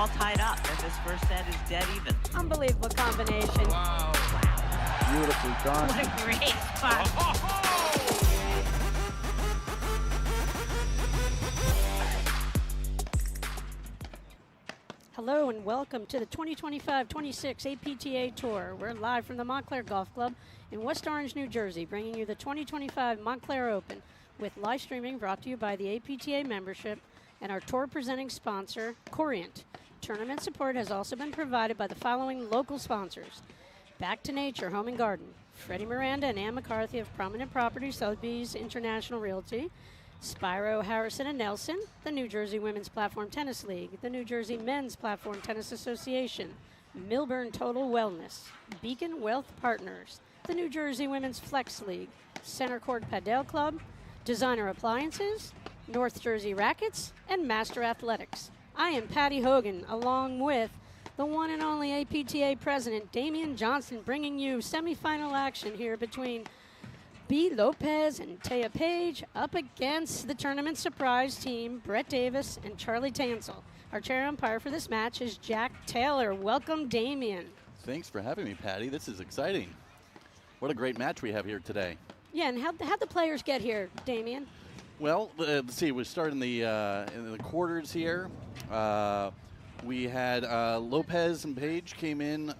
all tied up, and this first set is dead even. Unbelievable combination. Wow. Beautifully done. What a great spot. Hello and welcome to the 2025-26 APTA Tour. We're live from the Montclair Golf Club in West Orange, New Jersey, bringing you the 2025 Montclair Open with live streaming brought to you by the APTA membership and our tour presenting sponsor, Corient. Tournament support has also been provided by the following local sponsors: Back to Nature Home and Garden, Freddie Miranda and Ann McCarthy of Prominent Properties, Sotheby's International Realty, Spyro, Harrison and Nelson, the New Jersey Women's Platform Tennis League, the New Jersey Men's Platform Tennis Association, Milburn Total Wellness, Beacon Wealth Partners, the New Jersey Women's Flex League, Center Court Padel Club, Designer Appliances, North Jersey Rackets, and Master Athletics. I am Patty Hogan, along with the one and only APTA President, Damian Johnson, bringing you semifinal action here between B. Lopez and Taya Page up against the tournament surprise team, Brett Davis and Charlie Tansill. Our chair umpire for this match is Jack Taylor. Welcome, Damian. Thanks for having me, Patty. This is exciting. What a great match we have here today. Yeah, and how'd the players get here, Damian? Well, let's see. We start in the quarters here. We had Lopez and Page came in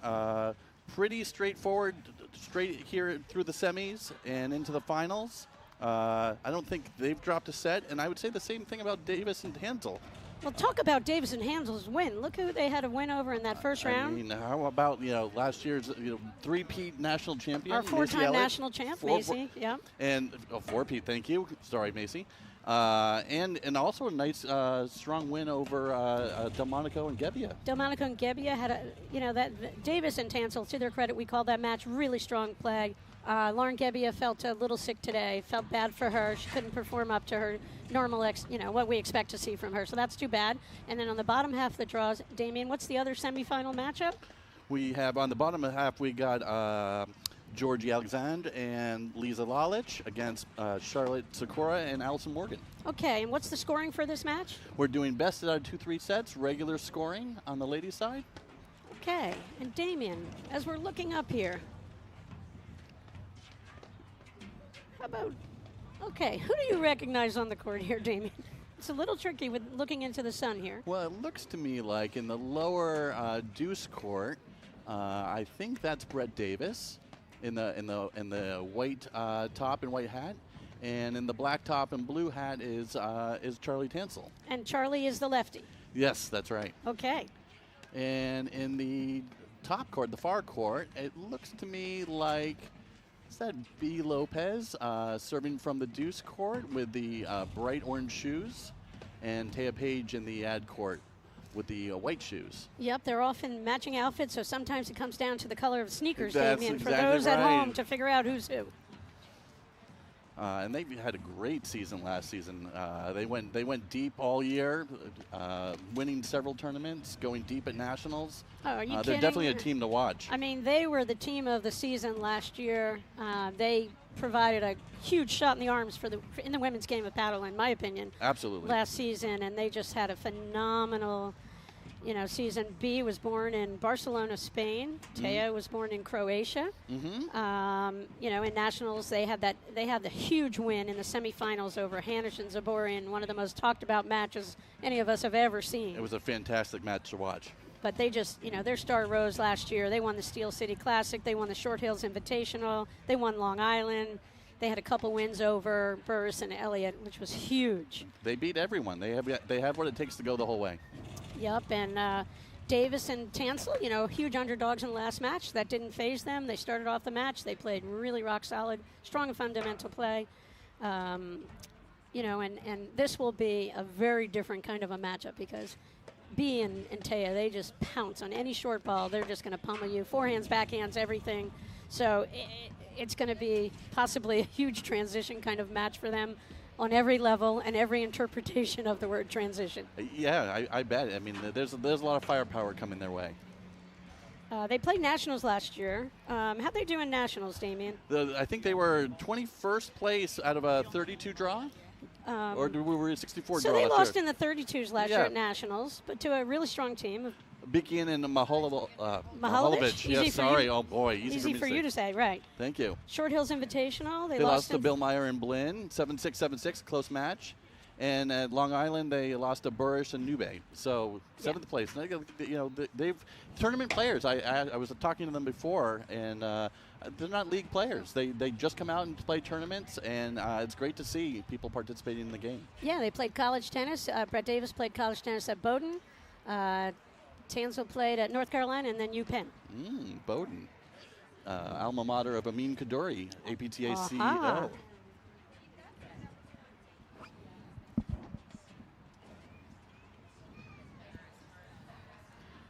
pretty straightforward, straight here through the semis and into the finals. I don't think they've dropped a set, and I would say the same thing about Davis and Tansill. Well, talk about Davis and Hansell's win. Look who they had a win over in that first round. I mean, how about last year's three-peat national champion, our four-time national champ, Macy. Yeah. And four-peat, thank you. Sorry, Macy. And also a nice strong win over Delmonico and Gebbia. Delmonico and Gebbia had that Davis and Tansill, to their credit, we called that match really strong play. Lauren Gebbia felt a little sick today. Felt bad for her. She couldn't perform up to her normal, what we expect to see from her. So that's too bad. And then on the bottom half of the draws, Damian, what's the other semifinal matchup? We have on the bottom half, we got Georgie Alexander and Lisa Lalich against Charlotte Sakura and Allison Morgan. Okay, and what's the scoring for this match? We're doing best out of 2-3 sets, regular scoring on the ladies' side. Okay, and Damian, as we're looking up here, who do you recognize on the court here, Damian? It's a little tricky with looking into the sun here. Well, it looks to me like in the lower deuce court, I think that's Brett Davis in the white top and white hat, and in the black top and blue hat is Charlie Tansill. And Charlie is the lefty. Yes, that's right. Okay. And in the top court, the far court, it looks to me like, is that B. Lopez serving from the deuce court with the bright orange shoes, and Taya Page in the ad court with the white shoes. Yep, they're often matching outfits, so sometimes it comes down to the color of sneakers, That's Damian, for exactly those at home to figure out who's who. And they had a great season last season. They went deep all year, winning several tournaments, going deep at nationals. Oh, are you kidding? They're definitely a team to watch. I mean, they were the team of the season last year. They provided a huge shot in the arms in the women's game of paddle, in my opinion. Absolutely. Last season, and they just had a phenomenal season. B was born in Barcelona, Spain. Taya was born in Croatia. In nationals, they had the huge win in the semifinals over Hanish and Zaborian, one of the most talked about matches any of us have ever seen. It was a fantastic match to watch. But they just, their star rose last year. They won the Steel City Classic. They won the Short Hills Invitational. They won Long Island. They had a couple wins over Burris and Elliott, which was huge. They beat everyone. They have what it takes to go the whole way. Yep, and Davis and Tansill, huge underdogs in the last match. That didn't faze them. They started off the match. They played really rock solid, strong fundamental play. And this will be a very different kind of a matchup because B and Taya, they just pounce on any short ball. They're just going to pummel you. Forehands, backhands, everything. So it's going to be possibly a huge transition kind of match for them on every level and every interpretation of the word transition. Yeah, I bet. I mean, there's a lot of firepower coming their way. They played nationals last year. How'd they do in nationals, Damian? I think they were 21st place out of a 32 draw. Or we were a 64 So draw they last lost year. in the 32s last Yeah. year at Nationals, but to a really strong team. Bikian and Mahalovic. Mahalovic? Yes, Easy for sorry. you. Oh, boy. Easy for you to say, right. Thank you. Short Hills Invitational. They lost to Bill Meyer and Blinn, 7-6, 7-6, close match. And at Long Island, they lost to Burrish and Newbay. So, 7th place. They've tournament players. I was talking to them before, and they're not league players. They just come out and play tournaments, and it's great to see people participating in the game. Yeah, they played college tennis. Brett Davis played college tennis at Bowdoin. Tansill played at North Carolina, and then UPenn. Bowdoin. Alma mater of Amin Kaduri, APTA CEO. Aha.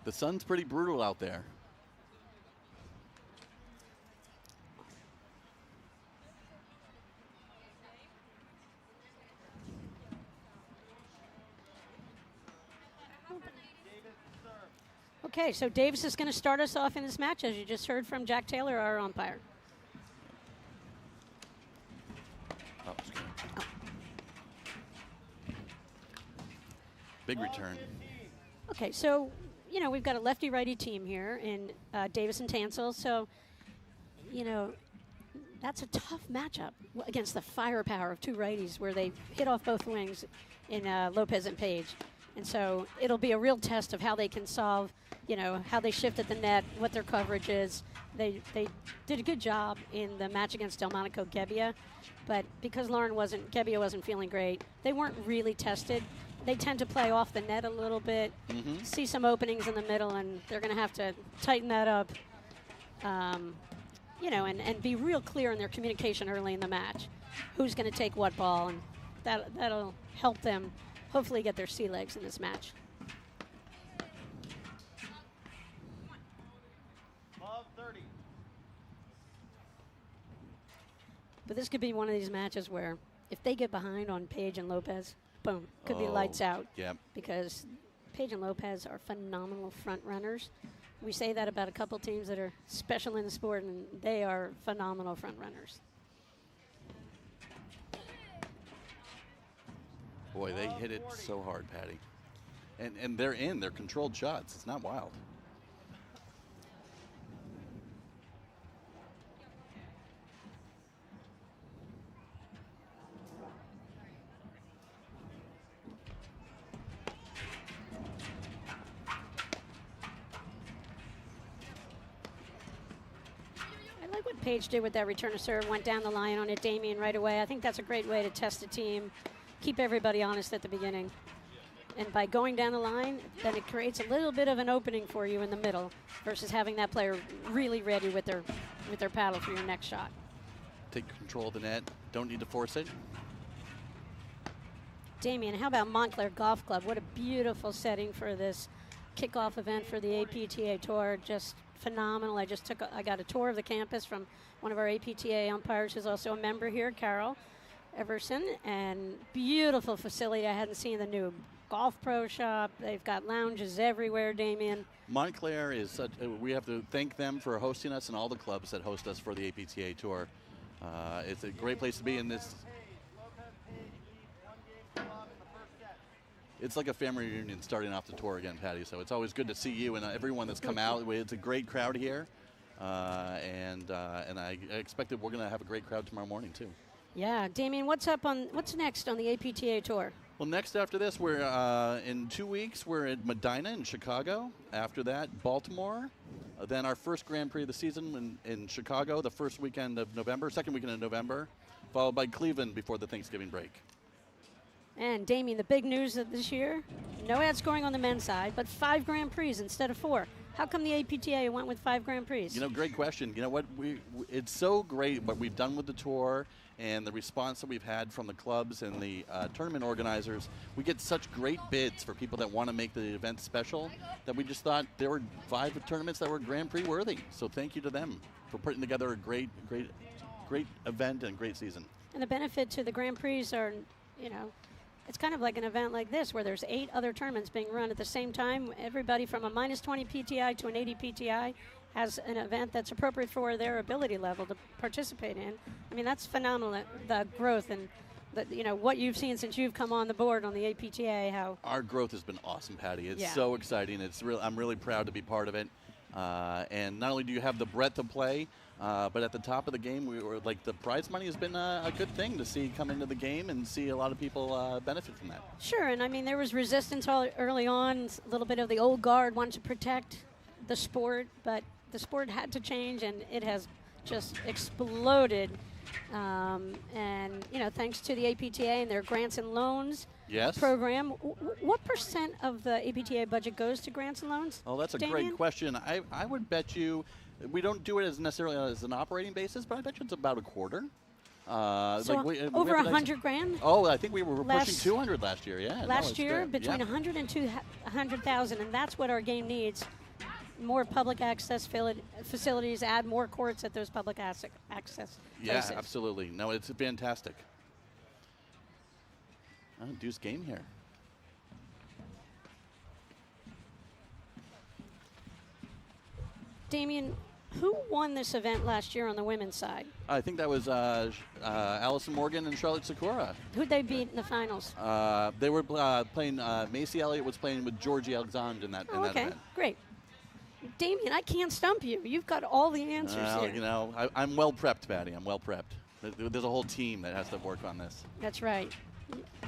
The sun's pretty brutal out there. Okay, so Davis is going to start us off in this match, as you just heard from Jack Taylor, our umpire. Oh, excuse me. Big return. Okay, so, we've got a lefty-righty team here in Davis and Tansill, so, that's a tough matchup against the firepower of two righties where they hit off both wings in Lopez and Page. And so it'll be a real test of how they can solve, how they shifted the net, what their coverage is. They did a good job in the match against Delmonico Gebbia, but because Gebbia wasn't feeling great, they weren't really tested. They tend to play off the net a little bit, see some openings in the middle, and they're going to have to tighten that up, and be real clear in their communication early in the match. Who's going to take what ball, and that'll help them hopefully get their sea legs in this match. But this could be one of these matches where if they get behind on Page and Lopez, boom, could be lights out. Yep. Because Page and Lopez are phenomenal front runners. We say that about a couple teams that are special in the sport, and they are phenomenal front runners. Boy, they hit it so hard, Patty. And they're controlled shots. It's not wild. I like what Page did with that return to serve, went down the line on it, Damien, right away. I think that's a great way to test a team, keep everybody honest at the beginning. And by going down the line, then it creates a little bit of an opening for you in the middle versus having that player really ready with their paddle for your next shot. Take control of the net. Don't need to force it. Damien, how about Montclair Golf Club? What a beautiful setting for this kickoff event for the APTA Tour. Just phenomenal. I got a tour of the campus from one of our APTA umpires who's also a member here, Carol Everson, and beautiful facility. I hadn't seen the new golf pro shop. They've got lounges everywhere, Damien. Montclair is such, we have to thank them for hosting us and all the clubs that host us for the APTA Tour. It's a great place to be in this. It's like a family reunion starting off the tour again, Patty. So it's always good to see you and everyone that's come out. It's a great crowd here, and I expect that we're going to have a great crowd tomorrow morning too. Yeah, Damien, what's next on the APTA Tour? Well, next after this, we're in 2 weeks. We're at Medina in Chicago. After that, Baltimore. Then our first Grand Prix of the season in Chicago, the second weekend of November, followed by Cleveland before the Thanksgiving break. And Damien, the big news of this year, no ad scoring on the men's side, but 5 Grand Prix instead of 4. How come the APTA went with 5 Grand Prix? Great question. You know what? It's so great what we've done with the tour and the response that we've had from the clubs and the tournament organizers. We get such great bids for people that want to make the event special that we just thought there were 5 tournaments that were Grand Prix worthy. So thank you to them for putting together a great event and great season. And the benefit to the Grand Prix are, it's kind of like an event like this where there's 8 other tournaments being run at the same time. Everybody from a -20 PTI to an 80 PTI has an event that's appropriate for their ability level to participate in. I mean, that's phenomenal, the growth and what you've seen since you've come on the board on the APTA. How our growth has been awesome, Patty. It's Yeah. so exciting. I'm really proud to be part of it. And not only do you have the breadth of play, but at the top of the game, we were like the prize money has been a good thing to see come into the game and see a lot of people benefit from that. Sure, and I mean there was resistance early on. A little bit of the old guard wanted to protect the sport, but the sport had to change, and it has just exploded. And thanks to the APTA and their grants and loans Yes. program. What percent of the APTA budget goes to grants and loans? Oh, that's a Damien? great question. I would bet you, we don't do it as necessarily as an operating basis, but I bet you it's about a quarter. So we over have a nice- 100 grand? Oh, I think we were Last- pushing 200 last year. Yeah. Last year, good. between Yeah. 100 and 200,000, and that's what our game needs. More public access facilities, add more courts at those public access Yeah, places. absolutely. No, it's fantastic. Oh, deuce game here. Damien, who won this event last year on the women's side? I think that was Allison Morgan and Charlotte Sakura. Who'd they beat in the finals? They were playing. Macy Elliott was playing with Georgie Alexandre in that Okay, event. great. Damien, I can't stump you. You've got all the answers Well, here. I'm well prepped, Patty. I'm well prepped. There's a whole team that has to work on this. That's right.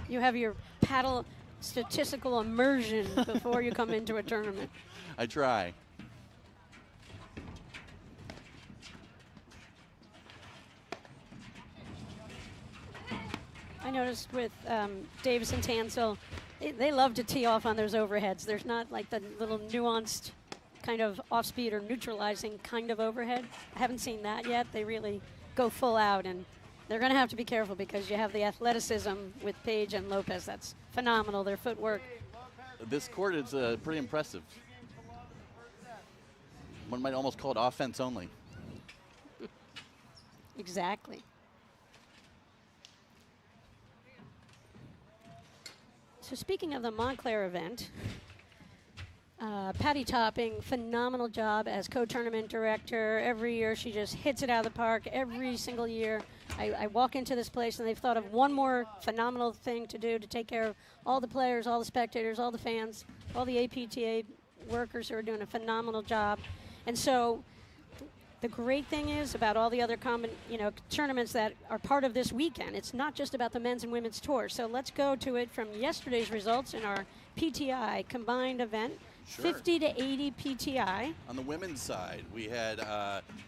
You have your paddle statistical immersion before you come into a tournament. I try. I noticed with Davis and Tansill, they love to tee off on those overheads. There's not like the little nuanced kind of off-speed or neutralizing kind of overhead. I haven't seen that yet. They really go full out, and they're going to have to be careful because you have the athleticism with Pejic and Lopez. That's phenomenal, their footwork. This court is pretty impressive. One might almost call it offense only. Exactly. So speaking of the Montclair event, Patty Topping, phenomenal job as co-tournament director. Every year she just hits it out of the park. Every single year I walk into this place and they've thought of one more phenomenal thing to do to take care of all the players, all the spectators, all the fans, all the APTA workers who are doing a phenomenal job. And so the great thing is about all the other tournaments that are part of this weekend, it's not just about the men's and women's tour. So let's go to it from yesterday's results in our PTI combined event. Sure. 50 to 80 PTI. On the women's side, we had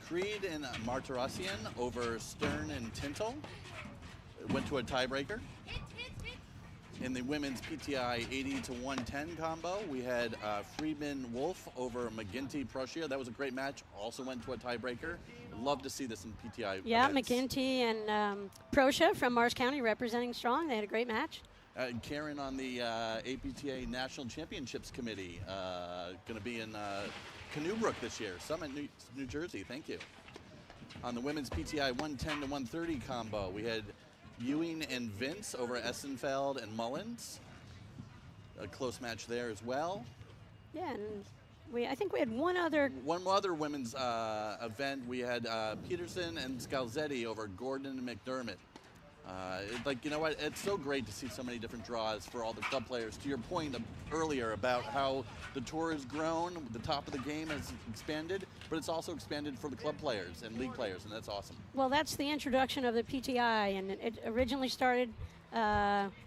Creed and Martirassian over Stern and Tintle. It went to a tiebreaker. In the women's PTI 80 to 110 combo, we had Friedman Wolf over McGinty Prussia. That was a great match. Also went to a tiebreaker. Love to see this in PTI. Yeah, events. McGinty and Prussia from Mars County representing strong. They had a great match. Karen on the APTA National Championships Committee, going to be in Canoebrook this year, Summit, New Jersey. Thank you. On the women's PTI 110 to 130 combo, we had Ewing and Vince over Essenfeld and Mullins. A close match there as well. Yeah, and I think we had one other. One other women's event, we had Peterson and Scalzetti over Gordon and McDermott. You know what? It's so great to see so many different draws for all the club players. To your point earlier about how the tour has grown, the top of the game has expanded, but it's also expanded for the club players and league players, and that's awesome. Well, that's the introduction of the PTI, and it originally started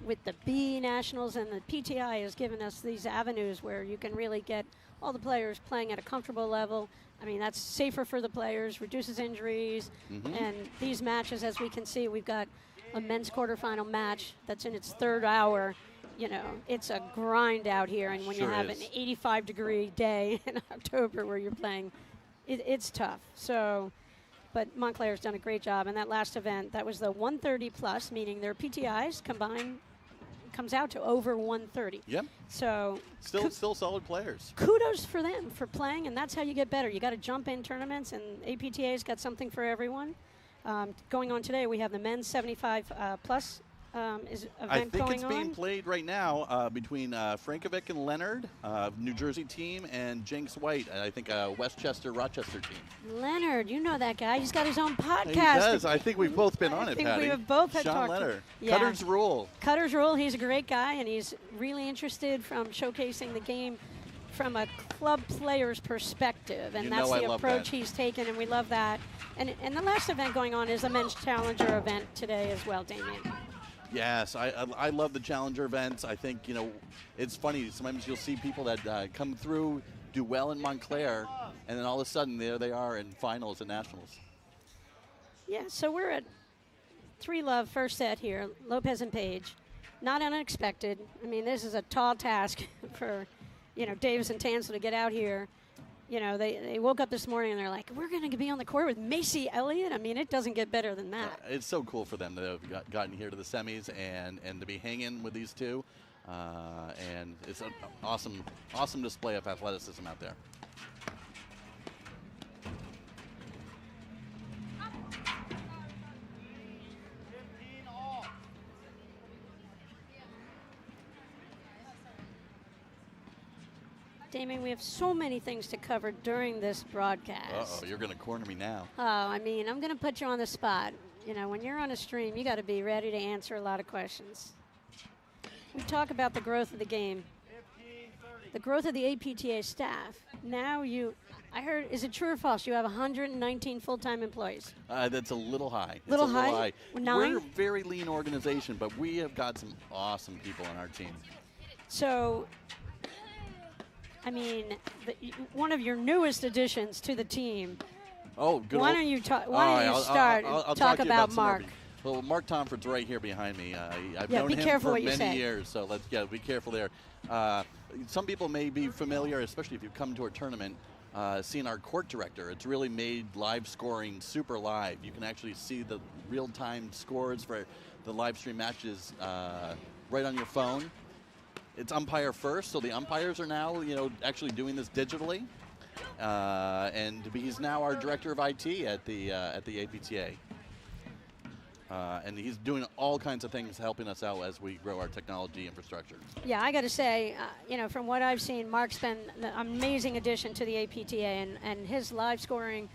with the B Nationals, and the PTI has given us these avenues where you can really get all the players playing at a comfortable level. I mean, that's safer for the players, reduces injuries, and these matches, as we can see, we've got a men's quarterfinal match that's in its third hour. You know, it's a grind out here, and when Sure you have is. an 85-degree day in October where you're playing, it's tough. So, but Montclair's done a great job, and that last event, that was the 130 plus, meaning their PTIs combined comes out to over 130. Yep. So Still solid players. kudos for them for playing, and that's how you get better. You got to jump in tournaments, and APTA's got something for everyone. Going on today, we have the men's 75 plus is I event think going it's on? being played right now between Frankovic and Leonard, New Jersey team, and Jenks White, I think Westchester, Rochester team. Leonard, you know that guy. He's got his own podcast. He does. I think we've both been on I it, think Patty. we have both had Sean talked to- Leonard. Yeah. Cutter's Rule. Cutter's Rule, he's a great guy, and he's really interested from showcasing the game from a club player's perspective, and You that's know I the love approach that. he's taken, and we love that. And the last event going on is the Men's Challenger event today as well, Damien. Yes, I love the Challenger events. I think, it's funny. Sometimes you'll see people that come through, do well in Montclair, and then all of a sudden there they are in finals and nationals. Yeah, so we're at 3-love first set here, Lopez and Page. Not unexpected. I mean, this is a tall task for, Davis and Tansill to get out here. They woke up this morning and they're like, we're going to be on the court with Macy Elliott. I mean, it doesn't get better than that. It's so cool for them to have gotten here to the semis and to be hanging with these two. And it's an awesome display of athleticism out there. Damien, we have so many things to cover during this broadcast. Uh-oh, you're going to corner me now. I'm going to put you on the spot. When you're on a stream, you got to be ready to answer a lot of questions. We talk about the growth of the game, the growth of the APTA staff. Now I heard, is it true or false? You have 119 full-time employees. That's a little high. Little it's a high? Little high. 9? We're a very lean organization, but we have got some awesome people on our team. So, one of your newest additions to the team. Oh, good. Why old- don't you talk? All Why don't right, you I'll start? talk Talk to you about some more Mark. people. Well, Mark Tomford's right here behind me. I've Yeah, known be him careful for what you many say. years, so let's be careful there. Some people may be familiar, especially if you've come to our tournament, seeing our court director. It's really made live scoring super live. You can actually see the real-time scores for the live stream matches right on your phone. It's umpire first, so the umpires are now, actually doing this digitally. And he's now our director of IT at the APTA. And he's doing all kinds of things helping us out as we grow our technology infrastructure. Yeah, I got to say, from what I've seen, Mark's been an amazing addition to the APTA, and his live scoring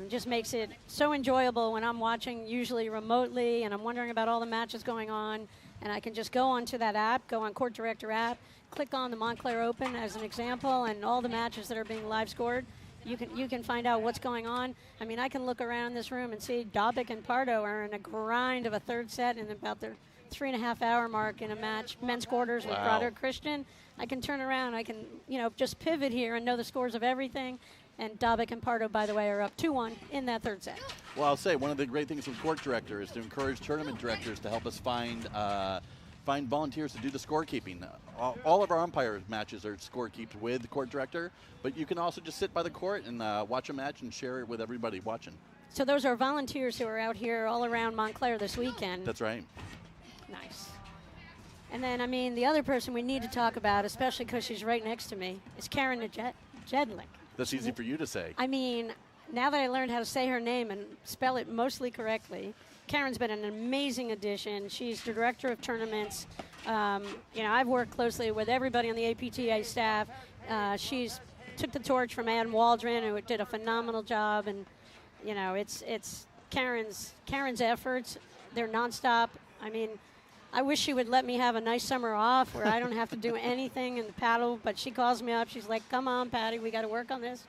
just makes it so enjoyable when I'm watching, usually remotely, and I'm wondering about all the matches going on, and I can just go onto that app, go on Court Director app, click on the Montclair Open as an example, and all the matches that are being live scored. You can find out what's going on. I can look around this room and see Dobic and Pardo are in a grind of a third set and about their 3.5-hour mark in a match, men's quarters with Broderick Christian. I can turn around. I can, just pivot here and know the scores of everything. And Dobic and Pardo, by the way, are up 2-1 in that third set. Well, I'll say one of the great things with court director is to encourage tournament directors to help us find volunteers to do the scorekeeping. All of our umpire matches are scorekeeped with the court director, but you can also just sit by the court and watch a match and share it with everybody watching. So those are volunteers who are out here all around Montclair this weekend. That's right. Nice. And then, the other person we need to talk about, especially because she's right next to me, is Karen Jedlik. That's easy for you to say. Now that I learned how to say her name and spell it mostly correctly, Karen's been an amazing addition. She's the director of tournaments. I've worked closely with everybody on the APTA staff. She's took the torch from Adam Waldron, who did a phenomenal job. And, it's Karen's efforts. They're nonstop. I wish she would let me have a nice summer off where I don't have to do anything in the paddle, but she calls me up. She's like, come on, Patty, we got to work on this.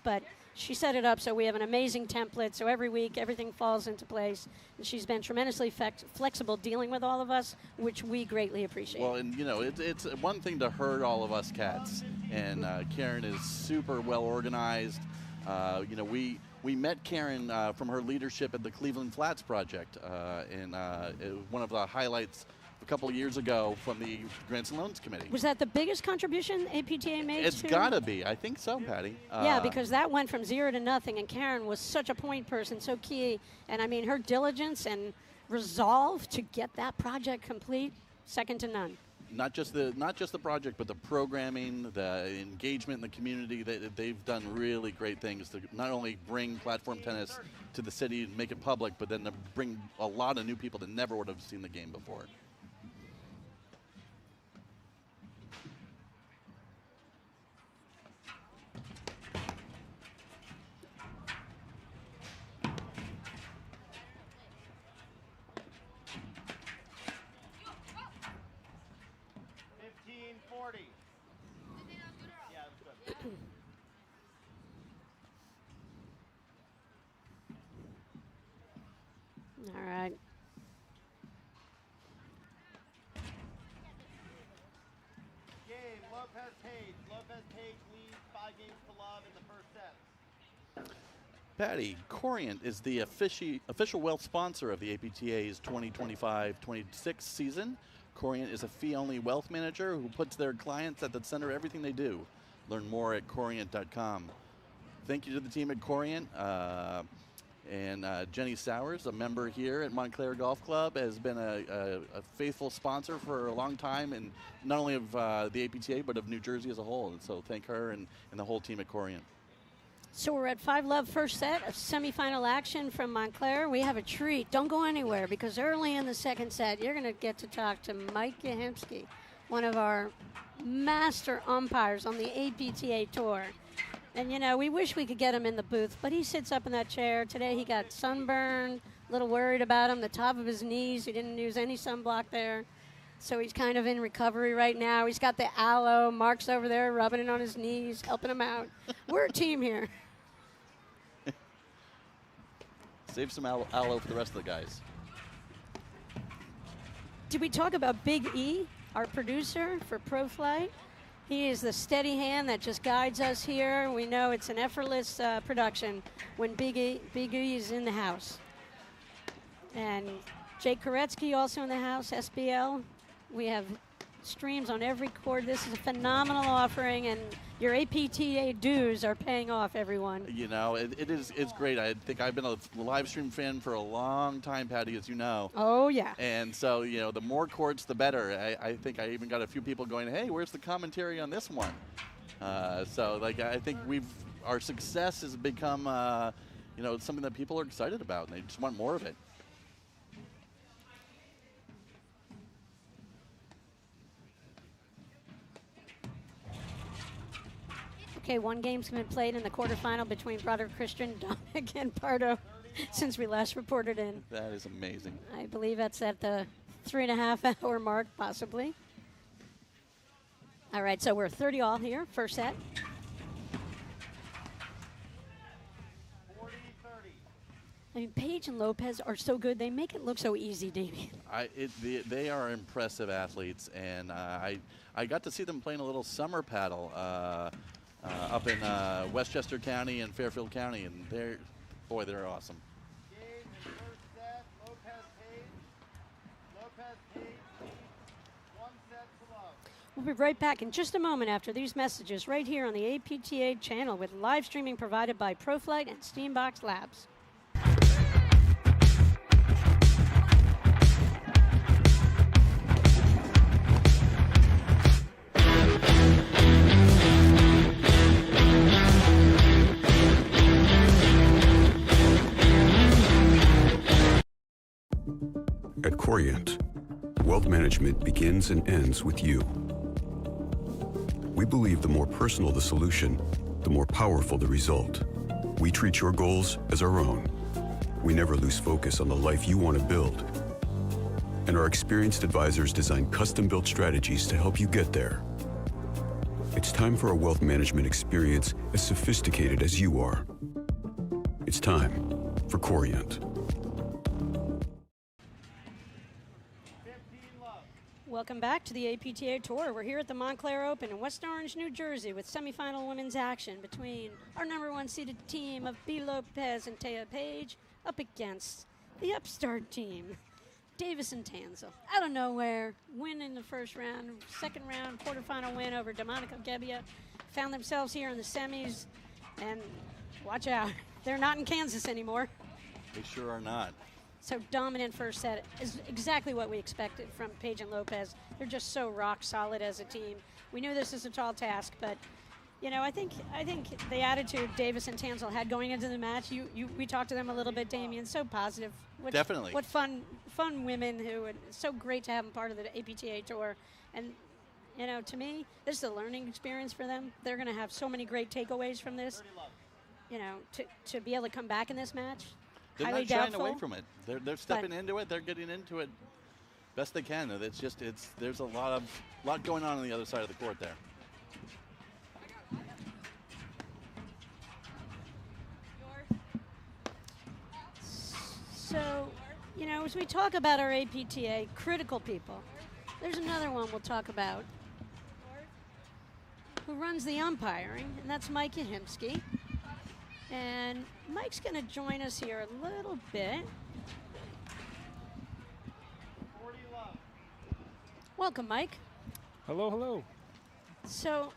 But she set it up so we have an amazing template. So every week, everything falls into place. And she's been tremendously flexible dealing with all of us, which we greatly appreciate. Well, and, it's one thing to herd all of us cats. And Karen is super well organized. We met Karen from her leadership at the Cleveland Flats project, and it was one of the highlights a couple of years ago from the Grants and Loans Committee. Was that the biggest contribution APTA made? It's got to be. I think so, Patty. Yeah, because that went from 0 to nothing, and Karen was such a point person, so key. And her diligence and resolve to get that project complete, second to none. not just the project, but the programming, the engagement in the community. They've done really great things to not only bring platform tennis to the city and make it public, but then to bring a lot of new people that never would have seen the game before. All right. Game, Lopez Page. Lopez Page leads 5 games to love in the first set. Patty, Corient is the official wealth sponsor of the APTA's 2025-26 season. Corient is a fee-only wealth manager who puts their clients at the center of everything they do. Learn more at Corient.com. Thank you to the team at Corient. And Jenny Sowers, a member here at Montclair Golf Club, has been a faithful sponsor for a long time, and not only of the APTA, but of New Jersey as a whole. And so thank her and the whole team at Corient. So we're at 5-love first set of semifinal action from Montclair. We have a treat. Don't go anywhere, because early in the second set, you're going to get to talk to Mike Yahemsky, one of our master umpires on the APTA Tour. And, you know, we wish we could get him in the booth, but he sits up in that chair. Today he got sunburned, a little worried about him, the top of his knees. He didn't use any sunblock there. So he's kind of in recovery right now. He's got the aloe. Mark's over there rubbing it on his knees, helping him out. We're a team here. Save some aloe for the rest of the guys. Did we talk about Big E, our producer for Pro Flight? He is the steady hand that just guides us here. We know it's an effortless production when Big E is in the house. And Jake Koretsky also in the house, SBL. We have streams on every court. This is a phenomenal offering, and your APTA dues are paying off, everyone. You know, it's great. I think I've been a live stream fan for a long time, Patty, as you know. Oh, yeah. And so, you know, the more courts, the better. I think I even got a few people going, hey, where's the commentary on this one? So, like, I think our success has become, you know, something that people are excited about, and they just want more of it. Okay, one game's been played in the quarterfinal between Brother Christian, Dominic, and Pardo since we last reported in. That is amazing. I believe that's at the 3.5 hour mark, possibly. All right, so we're 30 all here, first set. 40-30. I mean, Page and Lopez are so good. They make it look so easy, Damien. They are impressive athletes, and I got to see them playing a little summer paddle up in Westchester County and Fairfield County, and they're awesome. Game in first set, Lopez Page. Lopez Page leads 1 set to love. We'll be right back in just a moment after these messages right here on the APTA channel with live streaming provided by ProFlight and Steambox Labs. At Corient, wealth management begins and ends with you. We believe the more personal the solution, the more powerful the result. We treat your goals as our own. We never lose focus on the life you want to build. And our experienced advisors design custom-built strategies to help you get there. It's time for a wealth management experience as sophisticated as you are. It's time for Corient. Welcome back to the APTA Tour. We're here at the Montclair Open in West Orange, New Jersey with semifinal women's action between our #1 seeded team of B. Lopez and Taya Page up against the upstart team, Davis and Tansill. Out of nowhere, win in the first round, second round, quarterfinal win over Domenico Gebbia. Found themselves here in the semis, and watch out, they're not in Kansas anymore. They sure are not. So dominant first set is exactly what we expected from Page and Lopez. They're just so rock solid as a team. We knew this is a tall task, but you know, I think the attitude Davis and Tansill had going into the match. We talked to them a little bit, Damien. So positive. Definitely. What fun women who. It's so great to have them part of the APTA tour. And you know, to me, this is a learning experience for them. They're going to have so many great takeaways from this. You know, to be able to come back in this match. They're highly not shying doubtful. away from it. They're stepping into it. They're getting into it best they can. There's a lot going on the other side of the court there. So, you know, as we talk about our APTA critical people, there's another one we'll talk about who runs the umpiring, and that's Mike Yahimski. And Mike's going to join us here a little bit. Welcome, Mike. Hello, hello. So,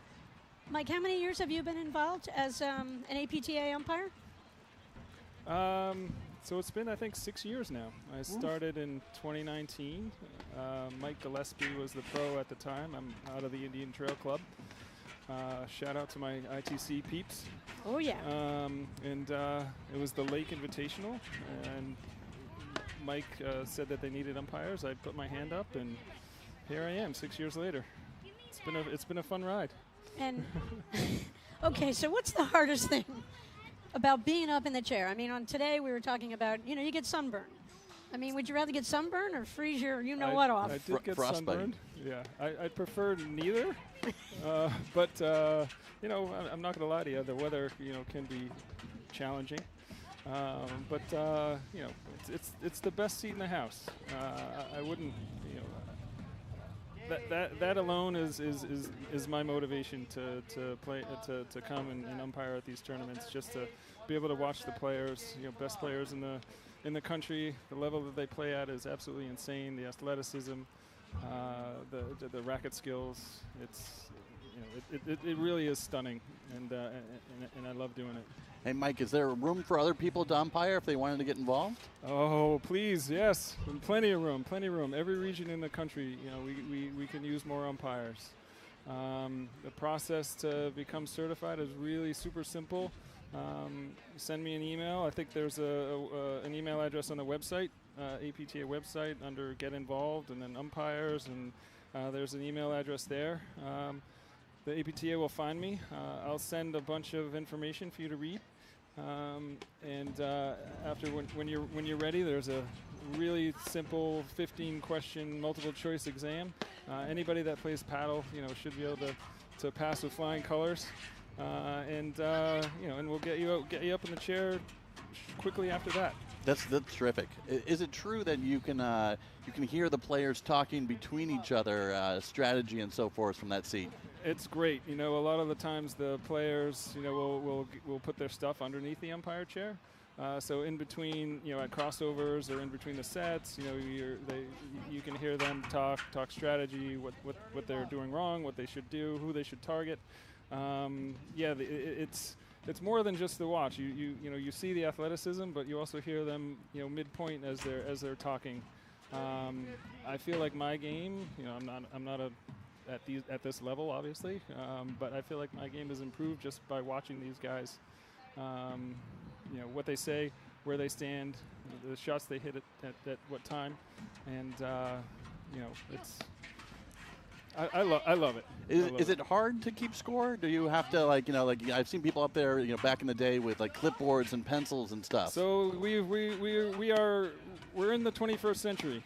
Mike, how many years have you been involved as an APTA umpire? So it's been, I think, 6 years now. I started in 2019. Mike Gillespie was the pro at the time. I'm out of the Indian Trail Club. Shout out to my ITC peeps. Oh, yeah. And it was the Lake Invitational, and Mike said that they needed umpires. I put my hand up, and here I am 6 years later. It's been a fun ride. And okay, so what's the hardest thing about being up in the chair? I mean, on today we were talking about, you know, you get sunburn. I mean, would you rather get sunburn or freeze your what off? I did get frostbite. sunburned. Yeah, I prefer neither. But you know, I'm not going to lie to you. The weather, you know, can be challenging. But you know, it's the best seat in the house. I wouldn't, you know. That alone is my motivation to play to come and umpire at these tournaments, just to be able to watch the players, you know, best players in the country. The level that they play at is absolutely insane. The athleticism, the racket skills. It's, you know, it really is stunning, and I love doing it. Hey, Mike, is there room for other people to umpire if they wanted to get involved? Oh, please, yes. Plenty of room, plenty of room. Every region in the country, you know, we can use more umpires. The process to become certified is really super simple. Send me an email. I think there's an email address on the website, APTA website, under Get Involved, and then umpires, and there's an email address there. The APTA will find me. I'll send a bunch of information for you to read. And after when you're ready, there's a really simple 15-question multiple choice exam. Anybody that plays paddle, you know, should be able to pass with flying colors. And you know, and we'll get you up in the chair quickly after that. That's terrific. Is it true that you can hear the players talking between each other, strategy and so forth from that seat? It's great. You know, a lot of the times the players, you know, will put their stuff underneath the umpire chair. So in between, you know, at crossovers or in between the sets, you know, you can hear them talk strategy, what they're doing wrong, what they should do, who they should target. Yeah, it's more than just the watch. You know, you see the athleticism, but you also hear them, you know, midpoint as they're talking. I feel like my game, you know, I'm not at this level, obviously, but I feel like my game has improved just by watching these guys. You know, what they say, where they stand, the shots they hit at what time, and you know, it's. I love it. Is it hard to keep score? Do you have to, like, you know, like I've seen people up there, you know, back in the day with like clipboards and pencils and stuff. So we're in the 21st century.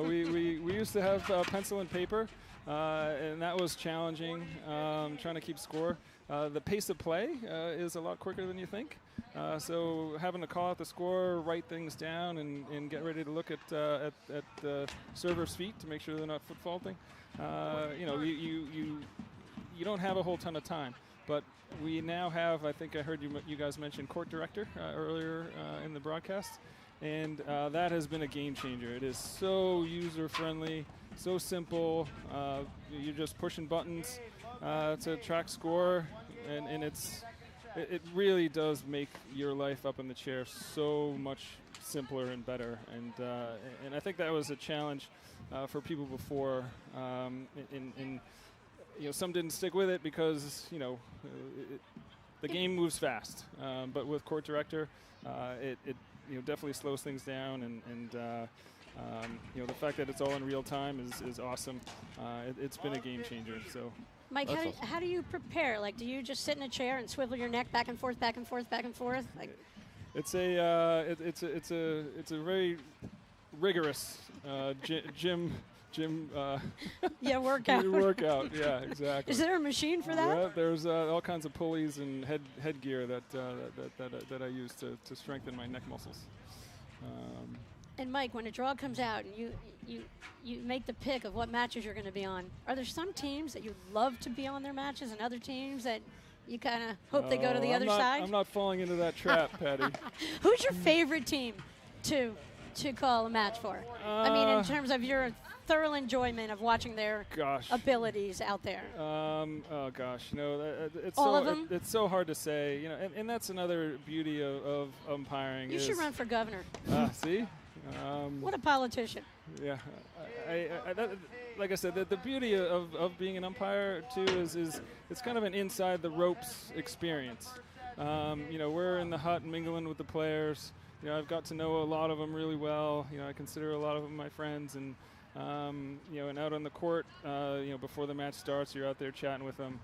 We used to have pencil and paper, and that was challenging, trying to keep score. The pace of play is a lot quicker than you think. So having to call out the score, write things down, and get ready to look at the server's feet to make sure they're not foot faulting. You know, you don't have a whole ton of time, but we now have, I think I heard you guys mention court director earlier in the broadcast, and that has been a game changer. It is so user friendly, so simple. You're just pushing buttons to track score, and it's it really does make your life up in the chair so much simpler and better. And I think that was a challenge for people before. Some didn't stick with it because the game moves fast. But with Court Director, it definitely slows things down, and the fact that it's all in real time is awesome. It's been a game changer. So, Mike, how do you prepare? Like, do you just sit in a chair and swivel your neck back and forth, back and forth, back and forth? Like, it's a very rigorous gym. Workout. Workout. Yeah, exactly. Is there a machine for that? Yeah, there's all kinds of pulleys and headgear that I use to strengthen my neck muscles. And Mike, when a draw comes out and you make the pick of what matches you're going to be on, are there some teams that you love to be on their matches and other teams that you kind of hope they go to the other side? I'm not falling into that trap, Patty. Who's your favorite team to call a match for? I mean, in terms of your thorough enjoyment of watching their abilities out there. It's all so of them? It's so hard to say, and that's another beauty of umpiring. You should run for governor. See? What a politician. Yeah, like I said, the beauty of being an umpire too is it's kind of an inside the ropes experience. We're in the hut mingling with the players. I've got to know a lot of them really well. I consider a lot of them my friends, and and out on the court, before the match starts, you're out there chatting with them.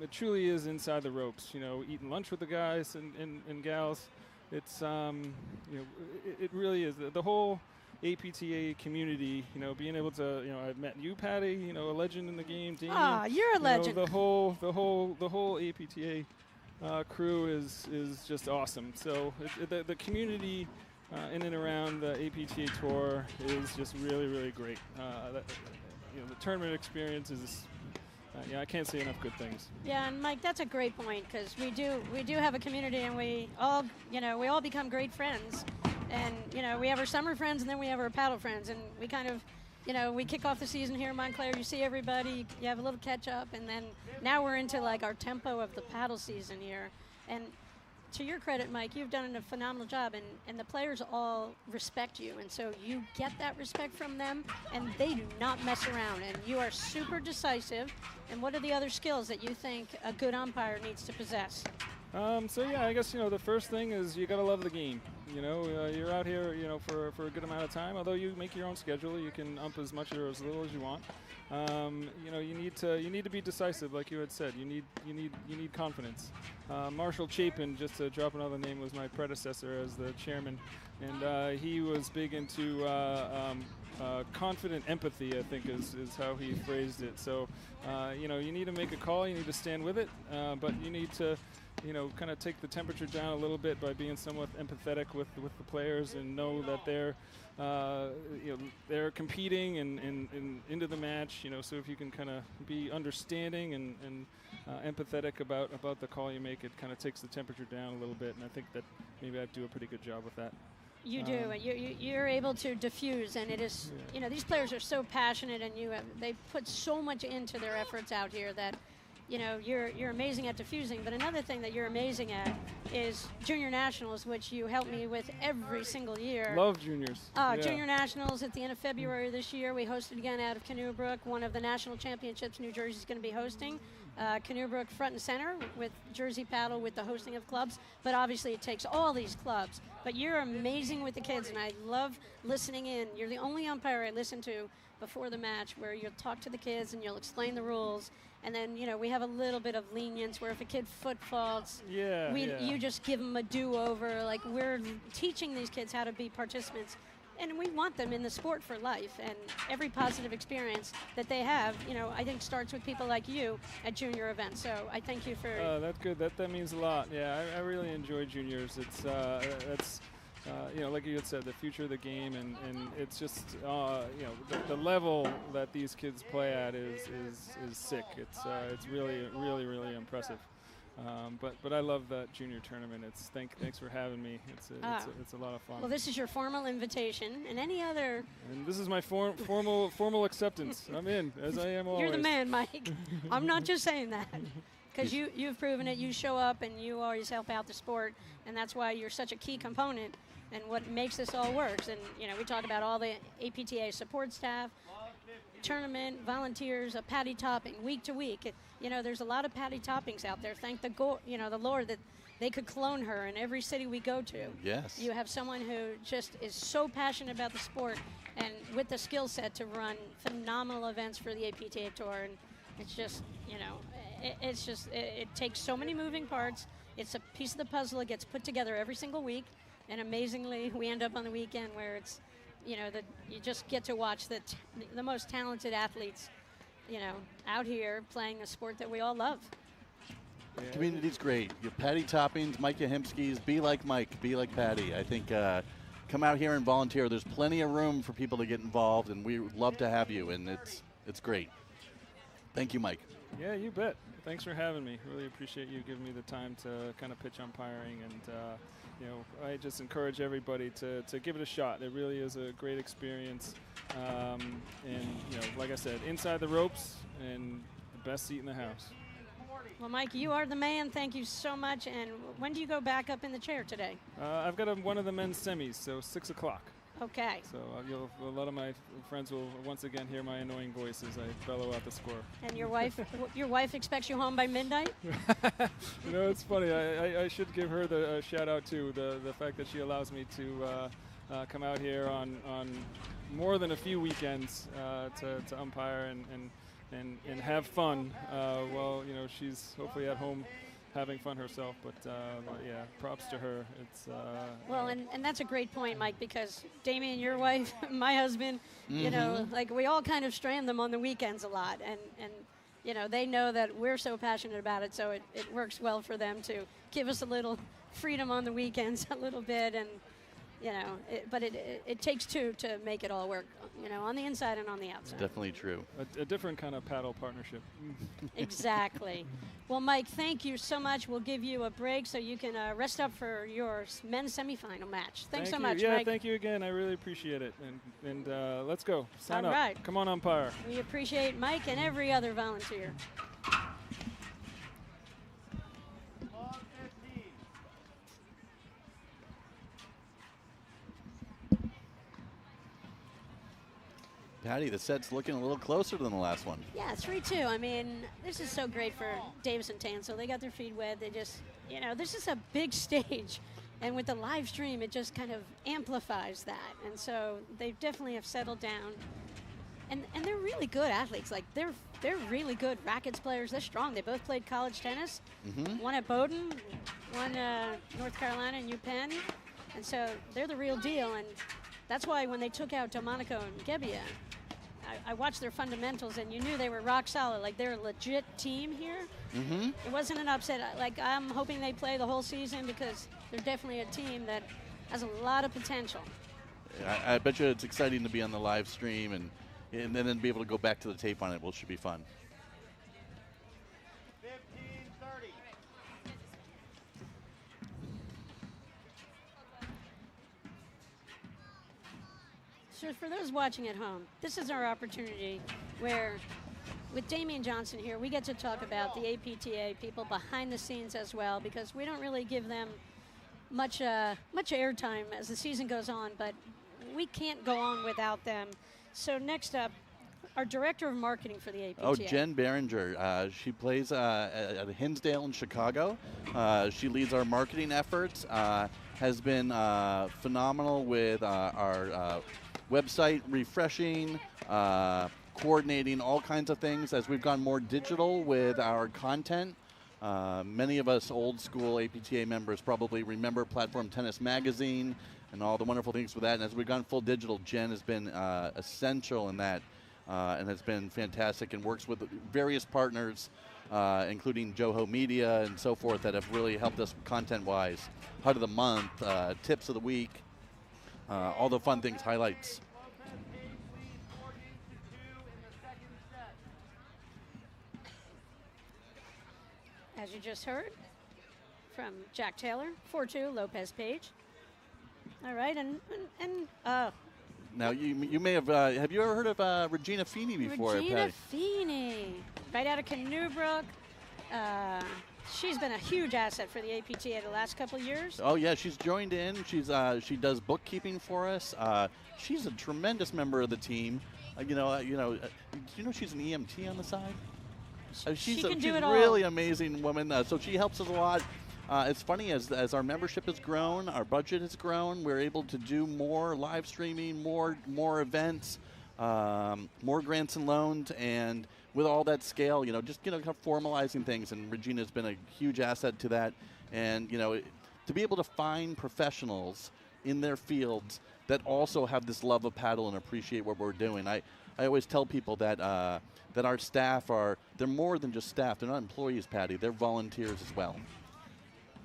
It truly is inside the ropes. Eating lunch with the guys and gals. It's it really is the whole APTA community. Being able to I've met you, Patty. A legend in the game. Dean, you're a legend. The whole APTA crew is just awesome. So the community in and around the APTA tour is just really, really great. The tournament experience is. I can't say enough good things. Yeah, and Mike, that's a great point, because we do have a community, and we all become great friends, and we have our summer friends, and then we have our paddle friends, and we kind of, we kick off the season here in Montclair. You see everybody, you have a little catch up, and then now we're into like our tempo of the paddle season here, and to your credit, Mike, you've done a phenomenal job, and the players all respect you, and so you get that respect from them, and they do not mess around, and you are super decisive. And what are the other skills that you think a good umpire needs to possess? I guess the first thing is you got to love the game. You're out here for a good amount of time. Although you make your own schedule, you can ump as much or as little as you want. You need to be decisive, like you had said. You need confidence. Marshall Chapin, just to drop another name, was my predecessor as the chairman, and he was big into confident empathy, I think is how he phrased it. So you need to make a call, you need to stand with it, but you need to kind of take the temperature down a little bit by being somewhat empathetic with the players, and know that they're competing and into the match. So if you can kind of be understanding and empathetic about the call you make, it kind of takes the temperature down a little bit. And I think that maybe I do a pretty good job with that. You do, and you're able to diffuse, and it is, these players are so passionate, and they put so much into their efforts out here that, you're amazing at diffusing. But another thing that you're amazing at is Junior Nationals, which you help me with every single year. Love juniors. Junior Nationals at the end of February this year. We hosted again out of Canoe Brook, one of the national championships New Jersey's going to be hosting. Canoe Brook front and center with Jersey Paddle, with the hosting of clubs, but obviously it takes all these clubs. But you're amazing with the kids, and I love listening in. You're the only umpire I listen to before the match, where you'll talk to the kids and you'll explain the rules. And then, we have a little bit of lenience where if a kid foot faults, you just give them a do-over. Like, we're teaching these kids how to be participants. And we want them in the sport for life, and every positive experience that they have, I think starts with people like you at junior events. So I thank you for. That's good. That means a lot. Yeah, I really enjoy juniors. It's that's like you had said, the future of the game, and it's just the level that these kids play at is sick. It's really really impressive. But I love that junior tournament. Thanks for having me. It's a lot of fun. Well, this is your formal invitation, and any other. And this is my formal acceptance. I'm in, as I am always. You're the man, Mike. I'm not just saying that. because you've proven it. You show up and you always help out the sport, and that's why you're such a key component and what makes this all works. And we talk about all the APTA support staff, tournament volunteers, patty topping week to week. There's a lot of patty toppings out there. Thank the Lord that they could clone her in every city we go to. Yes. You have someone who just is so passionate about the sport and with the skill set to run phenomenal events for the APTA Tour. And it's just, it takes so many moving parts. It's a piece of the puzzle that gets put together every single week. And amazingly, we end up on the weekend where it's, you just get to watch the most talented athletes, out here playing a sport that we all love. The community's great. Your Patty Toppings, Mike Yahimski's, be like Mike, be like Patty. I think come out here and volunteer. There's plenty of room for people to get involved, and we would love to have you, and it's great. Thank you, Mike. Yeah, you bet. Thanks for having me. Really appreciate you giving me the time to kind of pitch umpiring, and I just encourage everybody to give it a shot. It really is a great experience, and like I said, inside the ropes and the best seat in the house. Well, Mike, you are the man. Thank you so much. And when do you go back up in the chair today? I've got one of the men's semis, so 6 o'clock. Okay. So a lot of my friends will once again hear my annoying voice as I bellow out the score. And your wife expects you home by midnight? It's funny. I should give her the shout out too. The fact that she allows me to come out here on more than a few weekends to umpire and have fun. She's hopefully at home having fun herself, but yeah, props to her. It's well, and that's a great point, Mike, because Damien, your wife, my husband, we all kind of strand them on the weekends a lot, and they know that we're so passionate about it, so it works well for them to give us a little freedom on the weekends a little bit, and but it takes two to make it all work, on the inside and on the outside. Definitely true. A different kind of paddle partnership. Exactly. Well, Mike, thank you so much. We'll give you a break so you can rest up for your men's semifinal match. Thanks so much, yeah, Mike. thank you again. I really appreciate it. And let's go. Sign all up. right. Come on, umpire. We appreciate Mike and every other volunteer. Long 15. Patty, the set's looking a little closer than the last one. Yeah, 3-2. I mean, this is so great for Davis and Tansill. They got their feet wet. They just, this is a big stage. And with the live stream, it just kind of amplifies that. And so they definitely have settled down. And they're really good athletes. Like, they're really good rackets players. They're strong. They both played college tennis. Mm-hmm. One at Bowdoin, one North Carolina and UPenn. And so they're the real deal. And that's why when they took out Delmonico and Gebbia, I watched their fundamentals, and you knew they were rock solid. Like, they're a legit team here. Mm-hmm. It wasn't an upset. Like, I'm hoping they play the whole season because they're definitely a team that has a lot of potential. I bet you it's exciting to be on the live stream and then be able to go back to the tape on it. Well, it should be fun. 15-30. So for those watching at home, this is our opportunity where with Damian Johnson here, we get to talk about the APTA people behind the scenes as well, because we don't really give them much airtime as the season goes on, but we can't go on without them. So next up, our director of marketing for the APTA. Oh, Jen Behringer. She plays at Hinsdale in Chicago. She leads our marketing efforts, has been phenomenal with our website refreshing, coordinating all kinds of things as we've gone more digital with our content. Many of us old school APTA members probably remember Platform Tennis Magazine and all the wonderful things with that. And as we've gone full digital, Jen has been essential in that and has been fantastic and works with various partners, including Joho Media and so forth, that have really helped us content-wise. Hut of the Month, Tips of the Week, all the fun things, highlights. Lopez Page leads 4 games to 2 in the second set. As you just heard from Jack Taylor, 4-2, Lopez Page. All right, and Now, you may have you ever heard of Regina Feeney before? Regina Patty? Feeney, right out of Canoe Brook. She's been a huge asset for the APTA the last couple of years. Oh yeah, she's joined in. She does bookkeeping for us. She's a tremendous member of the team. Do you know she's an EMT on the side? She's can do it all. Really amazing woman. So she helps us a lot. It's funny, as our membership has grown, our budget has grown, we're able to do more live streaming, more events, more grants and loans, and with all that scale, just kind of formalizing things. And Regina's been a huge asset to that. And to be able to find professionals in their fields that also have this love of paddle and appreciate what we're doing. I always tell people that that our staff they're more than just staff. They're not employees, Patty. They're volunteers as well.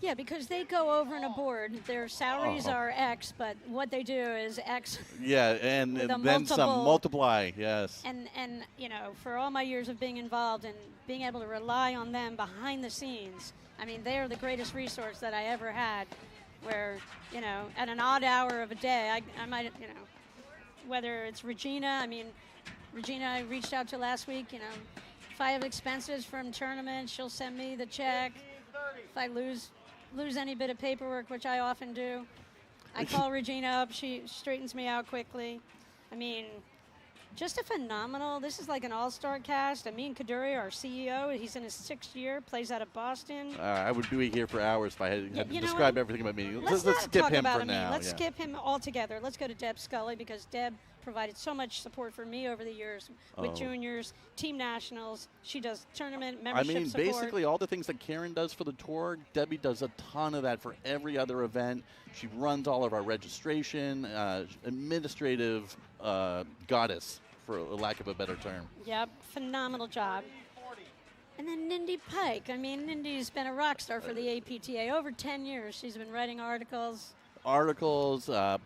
Yeah, because they go over and aboard. Their salaries are X, but what they do is X. Yeah, and then some multiply, yes. And for all my years of being involved and being able to rely on them behind the scenes, I mean, they are the greatest resource that I ever had, where, at an odd hour of a day, I might, whether it's Regina, Regina I reached out to last week, if I have expenses from tournaments, she'll send me the check. If I lose any bit of paperwork, which I often do, I call Regina up. She straightens me out quickly. Just a phenomenal. This is like an all-star cast. Amin Kaduri, our CEO, he's in his 6th year, plays out of Boston. I would be here for hours if I had to describe everything about me. Let's skip talk him about for now. Let's skip him altogether. Let's go to Deb Scully, because Deb provided so much support for me over the years with juniors, team nationals. She does tournament membership support. Basically all the things that Karen does for the tour, Debbie does a ton of that for every other event. She runs all of our registration, administrative goddess, for lack of a better term. Yep, phenomenal job. And then Nindy Pike. Nindy's been a rock star for the APTA over 10 years. She's been writing articles,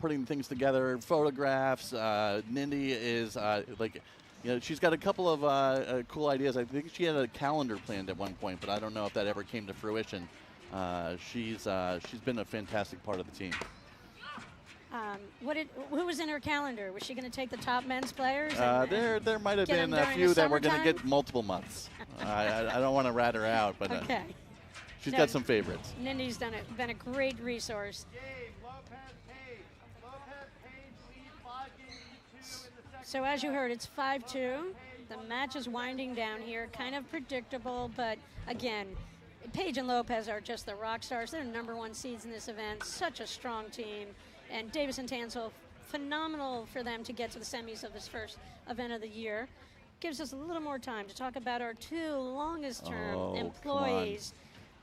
putting things together, photographs. Nindy is she's got a couple of cool ideas. I think she had a calendar planned at one point, but I don't know if that ever came to fruition. She's been a fantastic part of the team. Who was in her calendar? Was she going to take the top men's players? There might have been a few that were going to get multiple months. I don't want to rat her out, but okay. She's got some favorites. Nindy's been a great resource. So as you heard, it's 5-2. The match is winding down here, kind of predictable, but again, Paige and Lopez are just the rock stars. They're #1 seeds in this event. Such a strong team. And Davis and Tansill, phenomenal for them to get to the semis of this first event of the year. Gives us a little more time to talk about our 2 longest-term employees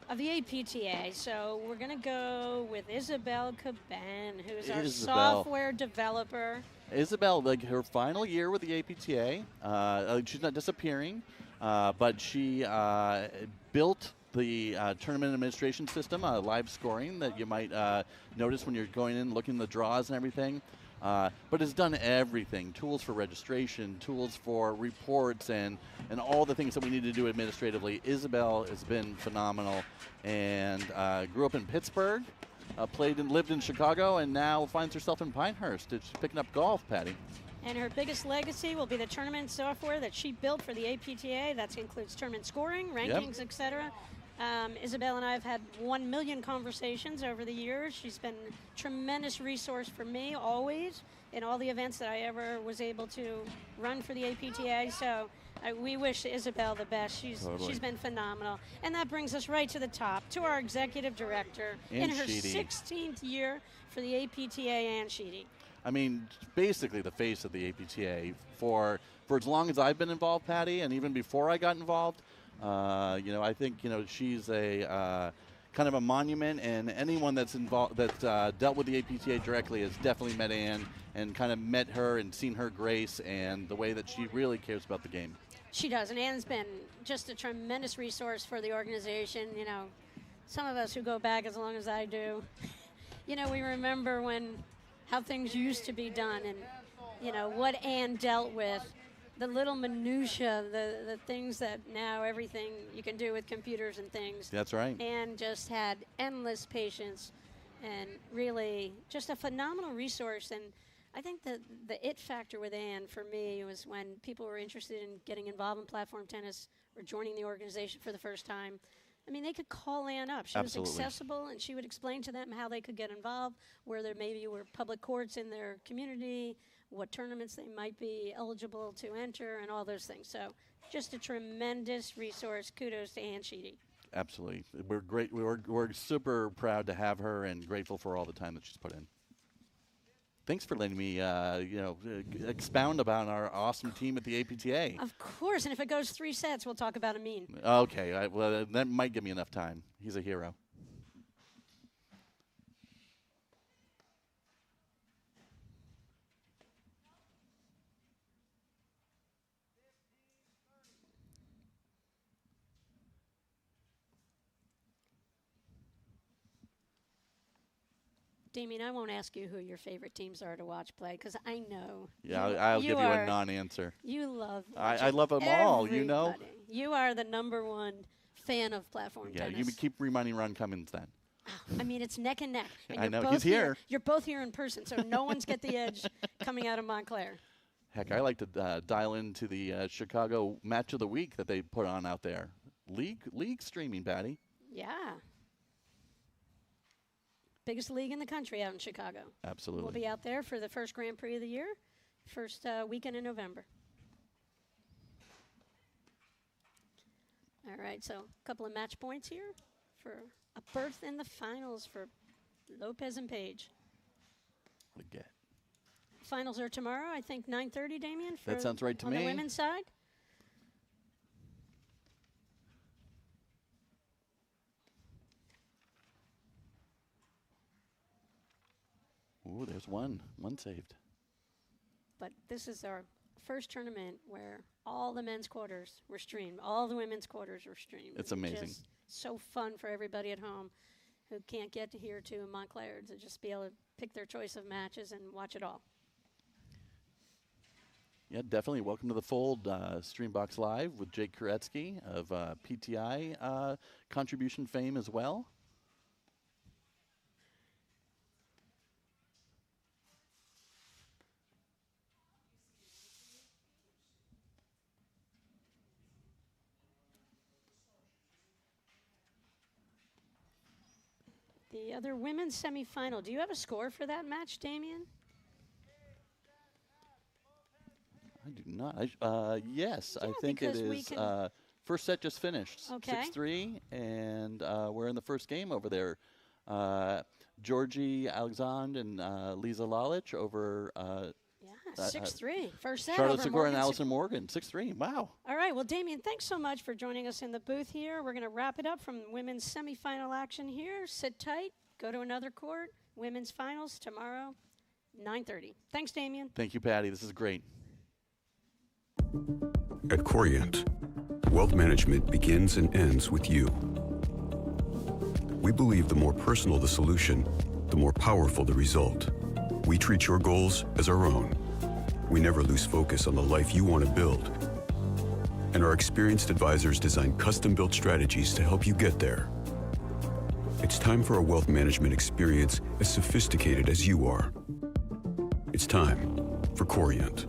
of the APTA. So we're going to go with Isabel Caban, who's our software developer. Isabel, her final year with the APTA, she's not disappearing, but she built the tournament administration system, live scoring that you might notice when you're going in, looking at the draws and everything. But has done everything, tools for registration, tools for reports, and all the things that we need to do administratively. Isabel has been phenomenal, and grew up in Pittsburgh, played and lived in Chicago, and now finds herself in Pinehurst. She's picking up golf, Patty. And her biggest legacy will be the tournament software that she built for the APTA. That includes tournament scoring, rankings, etc. Isabel and I have had 1 million conversations over the years. She's been a tremendous resource for me always in all the events that I ever was able to run for the APTA. So we wish Isabel the best. She's been phenomenal. And that brings us right to the top, to our executive director in her 16th year for the APTA, Ann Sheedy. Basically the face of the APTA for as long as I've been involved, Patty, and even before I got involved. I think she's a kind of a monument, and anyone that's involved that dealt with the APTA directly has definitely met Ann and kind of met her and seen her grace and the way that she really cares about the game. She does, and Ann's been just a tremendous resource for the organization. Some of us who go back as long as I do, we remember how things used to be done, and what Ann dealt with. The little minutia, the things that now everything you can do with computers and things. That's right. And just had endless patience and really just a phenomenal resource. And I think the it factor with Ann for me was when people were interested in getting involved in platform tennis or joining the organization for the first time, I mean, they could call Ann up. She Absolutely. was accessible, and she would explain to them how they could get involved, where there maybe were public courts in their community, what tournaments they might be eligible to enter, and all those things. So just a tremendous resource. Kudos to Ann Sheedy. Absolutely. We're great. We're super proud to have her and grateful for all the time that she's put in. Thanks for letting me, expound about our awesome team at the APTA. Of course, and if it goes 3 sets, we'll talk about Amin. Okay, well, that might give me enough time. He's a hero. Damien, I won't ask you who your favorite teams are to watch play, because I know. Yeah, I'll give you a are- non-answer. You love. I love them all, you know. everybody. You are the #1 fan of platform Yeah, tennis. you keep reminding Ron Cummins then. I mean, it's neck and neck. And I you're know, both he's here. You're both here in person, so no one's get the edge coming out of Montclair. Heck, I like to dial into the Chicago match of the week that they put on out there. League streaming, Patty. Yeah. Biggest league in the country out in Chicago. Absolutely. We'll be out there for the first Grand Prix of the year, first weekend in November. All right, so a couple of match points here for a berth in the finals for Lopez and Page. What a get. Finals are tomorrow, I think 9:30, Damien? That sounds right to on me. the women's side? Ooh, there's one saved. But this is our first tournament where all the men's quarters were streamed. All the women's quarters were streamed. It's amazing. Just so fun for everybody at home who can't get here to Montclair to just be able to pick their choice of matches and watch it all. Yeah, definitely. Welcome to the fold, Streambox Live with Jake Koretsky of PTI contribution fame as well. The other women's semifinal. Do you have a score for that match, Damien? I do not. Yes, Yeah, I think it because we is. can- First set just finished. Okay. 6-3, and we're in the first game over there. Georgie Alexandre and Lisa Lalich over Yeah, 6-3. First set Charlotte over Segura and Morgan Allison Morgan. 6-3. Wow. All right, well, Damien, thanks so much for joining us in the booth here. We're going to wrap it up from women's semifinal action here. Sit tight, go to another court. Women's finals tomorrow, 9:30. Thanks, Damien. Thank you, Patty. This is great. At Corient, wealth management begins and ends with you. We believe the more personal the solution, the more powerful the result. We treat your goals as our own. We never lose focus on the life you want to build. And our experienced advisors design custom-built strategies to help you get there. It's time for a wealth management experience as sophisticated as you are. It's time for Corient.